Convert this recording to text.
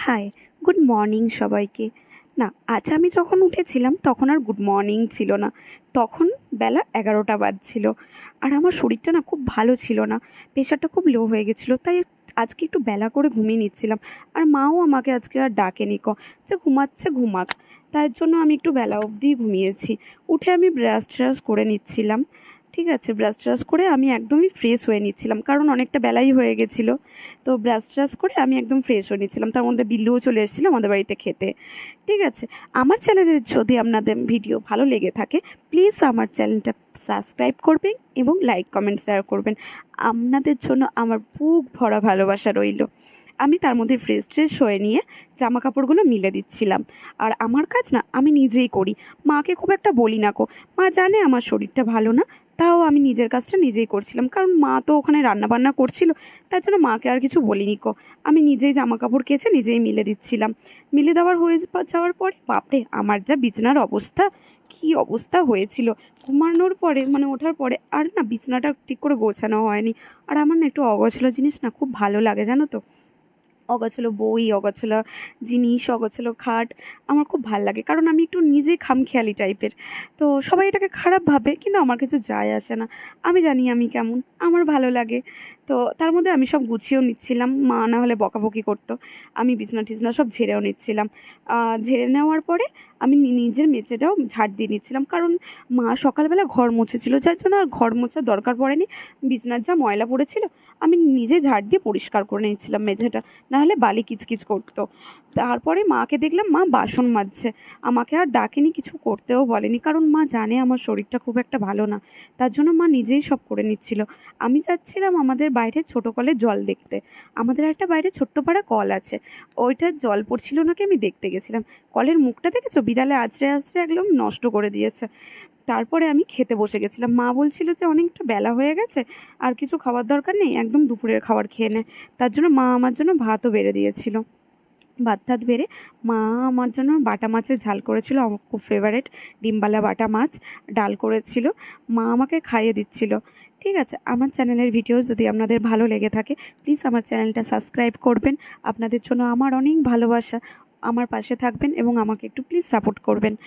High, good morning সবাইকে। না, আজ আমি যখন উঠেছিলাম তখন আর গুড মর্নিং ছিল না। তখন বেলা 11টা বাজছিল। আর আমার শরীরটা না খুব ভালো ছিল না, প্রেশারটা খুব লো হয়ে গেছিলো, তাই আজকে একটু বেলা করে ঘুমিয়ে নিচ্ছিলাম। আর মাও আমাকে আজকে আর ডাকেনি যে ঘুমাচ্ছে ঘুমাক। তার জন্য আমি একটু বেলা অবধি ঘুমিয়েছি। উঠে আমি ব্রাশ ট্রাশ করে নিচ্ছিলাম। ঠিক আছে, ব্রাশ ট্রাশ করে আমি একদমই ফ্রেশ হয়ে নিচ্ছিলাম, কারণ অনেকটা বেলাই হয়ে গেছিলো। তো ব্রাশ ট্রাশ করে আমি একদম ফ্রেশ হয়ে নিচ্ছিলাম, তার মধ্যে বিল্লুও চলে এসেছিলো আমাদের বাড়িতে খেতে। ঠিক আছে, আমার চ্যানেলের যদি আপনাদের ভিডিও ভালো লেগে থাকে, প্লিজ আমার চ্যানেলটা সাবস্ক্রাইব করবেন এবং লাইক কমেন্ট শেয়ার করবেন। আপনাদের জন্য আমার বুক ভরা ভালোবাসা রইল। আমি তার মধ্যে ফ্রেশ ট্রেশ হয়ে নিয়ে জামা কাপড়গুলো মিলে দিচ্ছিলাম। আর আমার কাজ না আমি নিজেই করি, মাকে খুব একটা বলি না মা জানে আমার শরীরটা ভালো না, তাও আমি নিজের কাজটা নিজেই করছিলাম, কারণ মা তো ওখানে রান্নাবান্না করছিল। তার জন্য মাকে আর কিছু বলিনি আমি নিজেই জামা কাপড় কেচে নিজেই মিলে দিচ্ছিলাম। মিলে দেওয়ার হয়ে যাওয়ার পরে বাপরে, আমার যা বিছানার অবস্থা, কি অবস্থা হয়েছিল! ঘুমানোর পরে মানে ওঠার পরে আর না বিছানাটা ঠিক করে গোছানো হয়নি। আর আমার না একটু অগোছালো জিনিস না খুব ভালো লাগে, জানো তো। অগোছালো বই, অগোছালো জিনিস, অগোছালো খাট আমার খুব ভাল লাগে, কারণ আমি একটু নিজে খামখেয়ালি টাইপের। তো সবাই এটাকে খারাপ ভাবে, কিন্তু আমার কিছু যায় আসে না। আমি জানি আমি কেমন, আমার ভালো লাগে। তো তার মধ্যে আমি সব গুছিয়েও নিচ্ছিলাম, মা না হলে বকাবকি করতো। আমি বিছনা টিছনা সব ঝেড়েও নিচ্ছিলাম। ঝেড়ে নেওয়ার পরে আমি নিজের মেঝেটাও ঝাড় দিয়ে নিচ্ছিলাম, কারণ মা সকালবেলা ঘর মুছেছিল, যার জন্য আর ঘর মোছার দরকার পড়েনি। বিছনার যা ময়লা পড়েছিল আমি নিজে ঝাড় দিয়ে পরিষ্কার করে নিচ্ছিলাম মেঝেটা, নাহলে বালি কিচকিচ করতো। তারপরে মাকে দেখলাম মা বাসন মাজছে। আমাকে আর ডাকেনি, কিছু করতেও বলেনি, কারণ মা জানে আমার শরীরটা খুব একটা ভালো না। তার জন্য মা নিজেই সব করে নিচ্ছিল। আমি যাচ্ছিলাম আমাদের বাইরে ছোটো কলে জল দেখতে। আমাদের একটা বাইরে ছোট্ট পাড়া কল আছে, ওইটার জল পড়ছিল নাকি আমি দেখতে গেছিলাম। কলের মুখটা দেখেছো, বিড়ালে আছড়ে আছড়ে একদম নষ্ট করে দিয়েছে। তারপরে আমি খেতে বসে গেছিলাম। মা বলছিল যে অনেকটা বেলা হয়ে গেছে, আর কিছু খাওয়ার দরকার নেই, একদম দুপুরের খাবার খেয়ে নে। তার জন্য মা আমার জন্য ভাতও বেড়ে দিয়েছিল। ভাত টাত বেড়ে মা আমার জন্য বাটা মাছের ঝাল করেছিল, আমার খুব ফেভারিট ডিমবালা বাটা মাছ। ডাল করেছিল, মা আমাকে খাইয়ে দিচ্ছিল। ঠিক আছে, আমার চ্যানেলের ভিডিও যদি আপনাদের ভালো লেগে থাকে, প্লিজ আমার চ্যানেলটা সাবস্ক্রাইব করবেন। আপনাদের জন্য আমার অনেক ভালোবাসা। আমার পাশে থাকবেন এবং আমাকে একটু প্লিজ সাপোর্ট করবেন।